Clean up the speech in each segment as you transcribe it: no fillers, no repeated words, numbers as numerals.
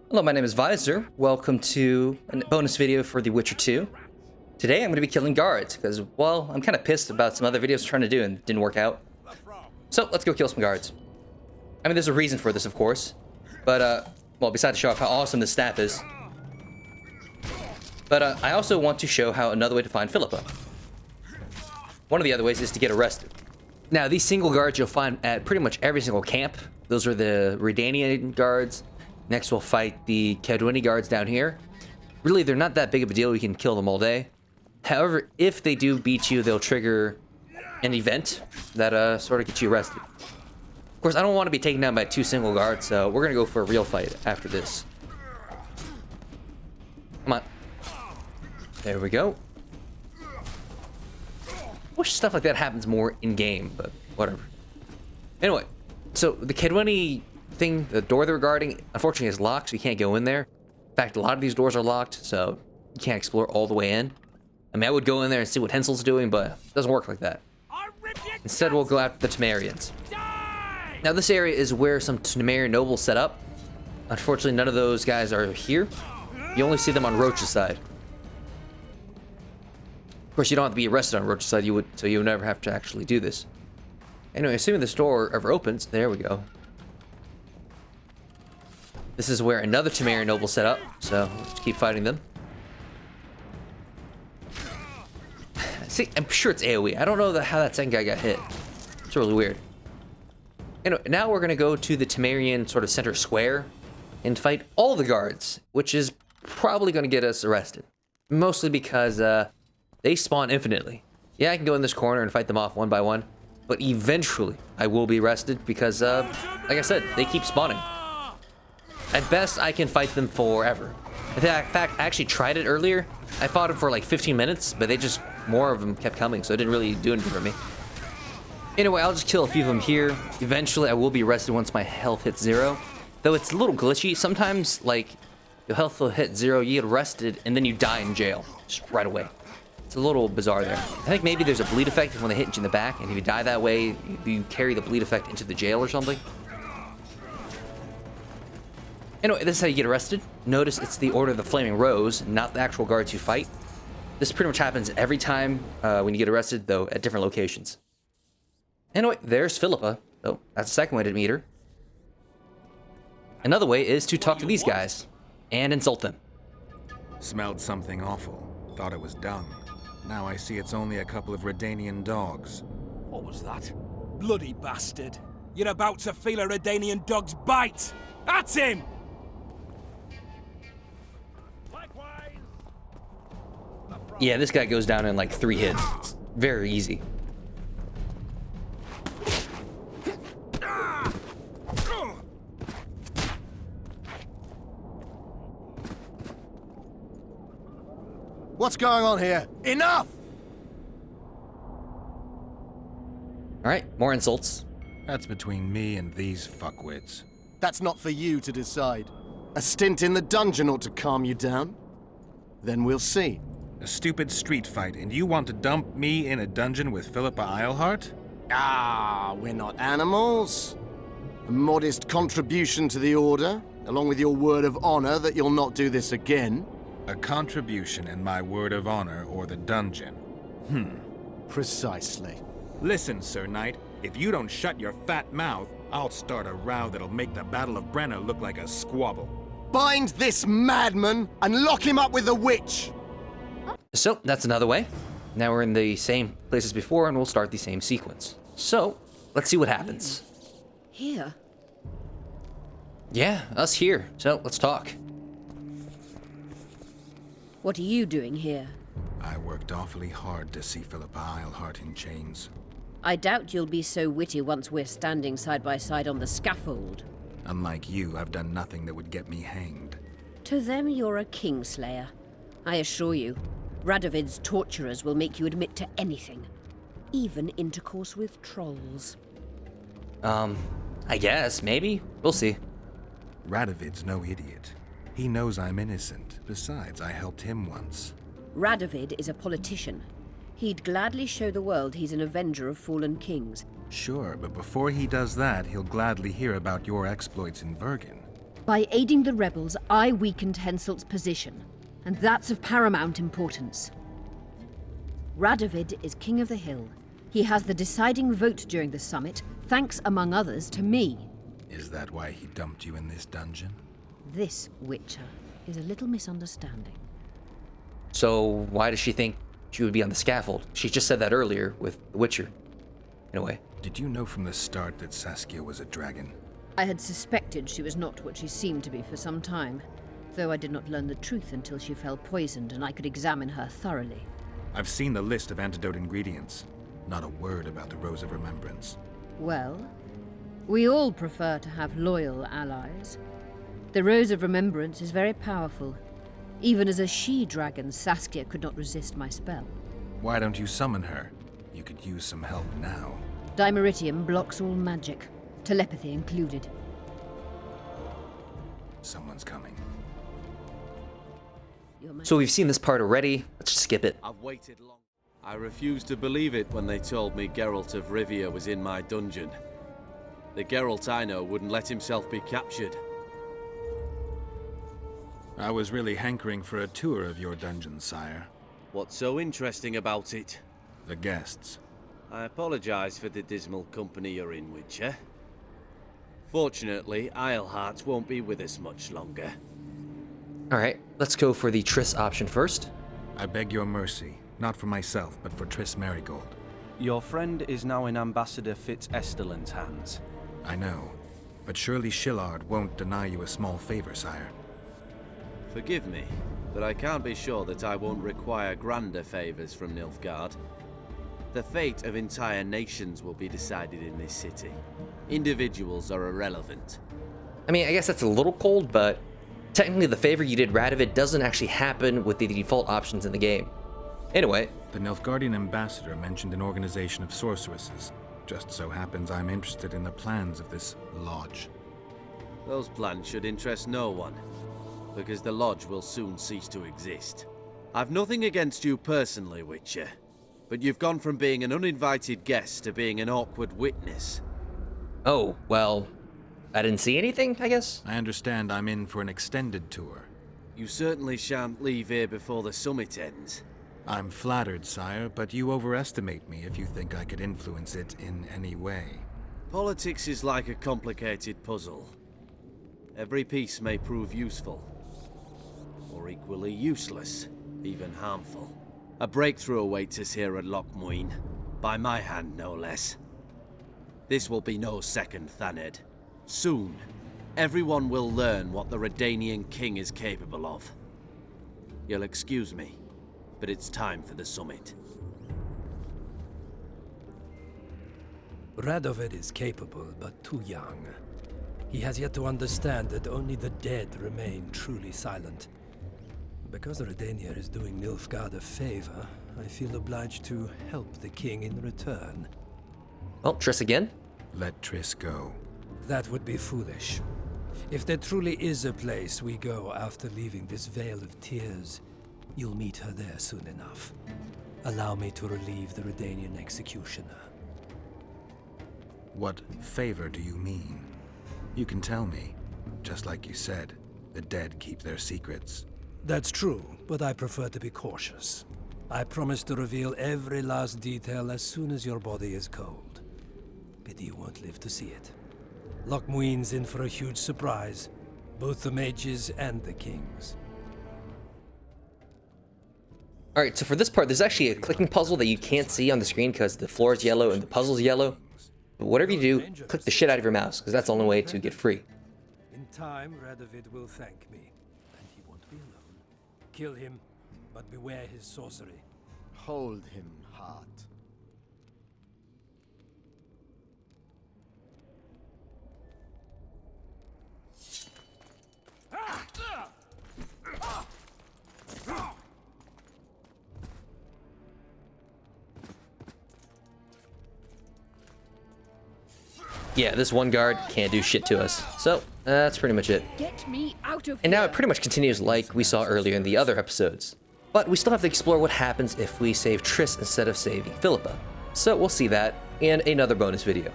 Hello, my name is Visor. Welcome to a bonus video for The Witcher 2. Today I'm going to be killing guards, because, well, I'm kind of pissed about some other videos I'm trying to do and it didn't work out. So, let's go kill some guards. I mean, there's a reason for this, of course. But, well, besides to show off how awesome this staff is. But, I also want to show how another way to find Phillipa. One of the other ways is to get arrested. Now, these single guards you'll find at pretty much every single camp. Those are the Redanian guards. Next, we'll fight the Kedwini guards down here. Really, they're not that big of a deal. We can kill them all day. However, if they do beat you, they'll trigger an event that sort of gets you arrested. Of course, I don't want to be taken down by two single guards, so we're going to go for a real fight after this. Come on. There we go. Wish stuff like that happens more in-game, but whatever. Anyway, so the Kedwini thing, the door they're guarding, unfortunately is locked, so you can't go in there. In fact, a lot of these doors are locked, so you can't explore all the way in. I mean, I would go in there and see what Hensel's doing, but it doesn't work like that. Instead, we'll go after the Temerians. Now, this area is where some Temerian nobles set up. Unfortunately, none of those guys are here. You only see them on Roach's side. Of course, you don't have to be arrested on Roach's side, so you would never have to actually do this. Anyway, assuming this door ever opens, there we go. This is where another Temerian noble set up, so let's keep fighting them. See, I'm sure it's AoE. I don't know how that second guy got hit. It's really weird. Anyway, now we're going to go to the Temerian sort of center square and fight all the guards, which is probably going to get us arrested. Mostly because they spawn infinitely. Yeah, I can go in this corner and fight them off one by one, but eventually I will be arrested because, like I said, they keep spawning. At best, I can fight them forever. In fact, I actually tried it earlier. I fought them for like 15 minutes, but more of them kept coming, so it didn't really do anything for me. Anyway, I'll just kill a few of them here. Eventually, I will be arrested once my health hits 0. Though it's a little glitchy. Sometimes, like, your health will hit 0, you get arrested, and then you die in jail. Just right away. It's a little bizarre there. I think maybe there's a bleed effect when they hit you in the back, and if you die that way, you carry the bleed effect into the jail or something. Anyway, this is how you get arrested. Notice it's the Order of the Flaming Rose, not the actual guards you fight. This pretty much happens every time when you get arrested, though, at different locations. Anyway, there's Phillipa. Oh, that's the second way to meet her. Another way is to talk to these guys and insult them. Smelled something awful. Thought it was dung. Now I see it's only a couple of Redanian dogs. What was that? Bloody bastard. You're about to feel a Redanian dog's bite. That's him! Yeah, this guy goes down in like 3 hits. Very easy. What's going on here? Enough! Alright, more insults. That's between me and these fuckwits. That's not for you to decide. A stint in the dungeon ought to calm you down. Then we'll see. A stupid street fight, and you want to dump me in a dungeon with Phillipa Eilhart? Ah, we're not animals. A modest contribution to the Order, along with your word of honor that you'll not do this again. A contribution and my word of honor, or the dungeon. Precisely. Listen, Sir Knight, if you don't shut your fat mouth, I'll start a row that'll make the Battle of Brenna look like a squabble. Bind this madman and lock him up with the witch! So, that's another way. Now we're in the same place as before, and we'll start the same sequence. So, let's see what happens. Here? Yeah, us here. So, let's talk. What are you doing here? I worked awfully hard to see Phillipa Eilhart in chains. I doubt you'll be so witty once we're standing side by side on the scaffold. Unlike you, I've done nothing that would get me hanged. To them, you're a kingslayer. I assure you, Radovid's torturers will make you admit to anything. Even intercourse with trolls. I guess, maybe. We'll see. Radovid's no idiot. He knows I'm innocent. Besides, I helped him once. Radovid is a politician. He'd gladly show the world he's an avenger of fallen kings. Sure, but before he does that, he'll gladly hear about your exploits in Vergen. By aiding the rebels, I weakened Henselt's position, and that's of paramount importance. Radovid is king of the hill. He has the deciding vote during the summit, thanks, among others, to me. Is that why he dumped you in this dungeon? This, Witcher, is a little misunderstanding. So why does she think she would be on the scaffold? She just said that earlier with The Witcher, in a way. Did you know from the start that Saskia was a dragon? I had suspected she was not what she seemed to be for some time, though I did not learn the truth until she fell poisoned and I could examine her thoroughly. I've seen the list of antidote ingredients. Not a word about the Rose of Remembrance. Well, we all prefer to have loyal allies. The Rose of Remembrance is very powerful. Even as a she-dragon, Saskia could not resist my spell. Why don't you summon her? You could use some help now. Dimeritium blocks all magic, telepathy included. Someone's coming. So we've seen this part already. Let's just skip it. I've waited long. I refused to believe it when they told me Geralt of Rivia was in my dungeon. The Geralt I know wouldn't let himself be captured. I was really hankering for a tour of your dungeon, sire. What's so interesting about it? The guests. I apologize for the dismal company you're in, Witcher. Fortunately, Eilhart won't be with us much longer. Alright, let's go for the Triss option first. I beg your mercy, not for myself, but for Triss Marigold. Your friend is now in Ambassador Fitz-Estelin's hands. I know, but surely Shillard won't deny you a small favor, sire. Forgive me, but I can't be sure that I won't require grander favors from Nilfgaard. The fate of entire nations will be decided in this city. Individuals are irrelevant. I mean, I guess that's a little cold, but technically the favor you did Radovid doesn't actually happen with the default options in the game. Anyway. The Nilfgaardian ambassador mentioned an organization of sorceresses. Just so happens I'm interested in the plans of this lodge. Those plans should interest no one, because the lodge will soon cease to exist. I've nothing against you personally, Witcher, but you've gone from being an uninvited guest to being an awkward witness. Oh, well, I didn't see anything, I guess? I understand I'm in for an extended tour. You certainly shan't leave here before the summit ends. I'm flattered, sire, but you overestimate me if you think I could influence it in any way. Politics is like a complicated puzzle. Every piece may prove useful, or equally useless, even harmful. A breakthrough awaits us here at Loch Muin, by my hand no less. This will be no second Thaned. Soon, everyone will learn what the Redanian king is capable of. You'll excuse me, but it's time for the summit. Radovid is capable, but too young. He has yet to understand that only the dead remain truly silent. Because Redania is doing Nilfgaard a favor, I feel obliged to help the king in return. Well, Triss again? Let Triss go. That would be foolish. If there truly is a place we go after leaving this Vale of Tears, you'll meet her there soon enough. Allow me to relieve the Redanian executioner. What favor do you mean? You can tell me. Just like you said, the dead keep their secrets. That's true, but I prefer to be cautious. I promise to reveal every last detail as soon as your body is cold. Pity you won't live to see it. Loch Muin's in for a huge surprise, both the mages and the kings. Alright, so for this part, there's actually a clicking puzzle that you can't see on the screen because the floor is yellow and the puzzle's yellow. But whatever you do, click the shit out of your mouse, because that's the only way to get free. In time, Radovid will thank me, and he won't be alone. Kill him, but beware his sorcery. Hold him, heart. Yeah, this one guard can't do shit to us. So, that's pretty much it. Get me out of And now here. it pretty much continues like we saw earlier in the other episodes. But we still have to explore what happens if we save Triss instead of saving Phillipa. So we'll see that in another bonus video.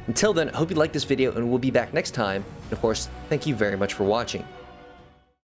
Until then, I hope you liked this video, and we'll be back next time. And of course, thank you very much for watching.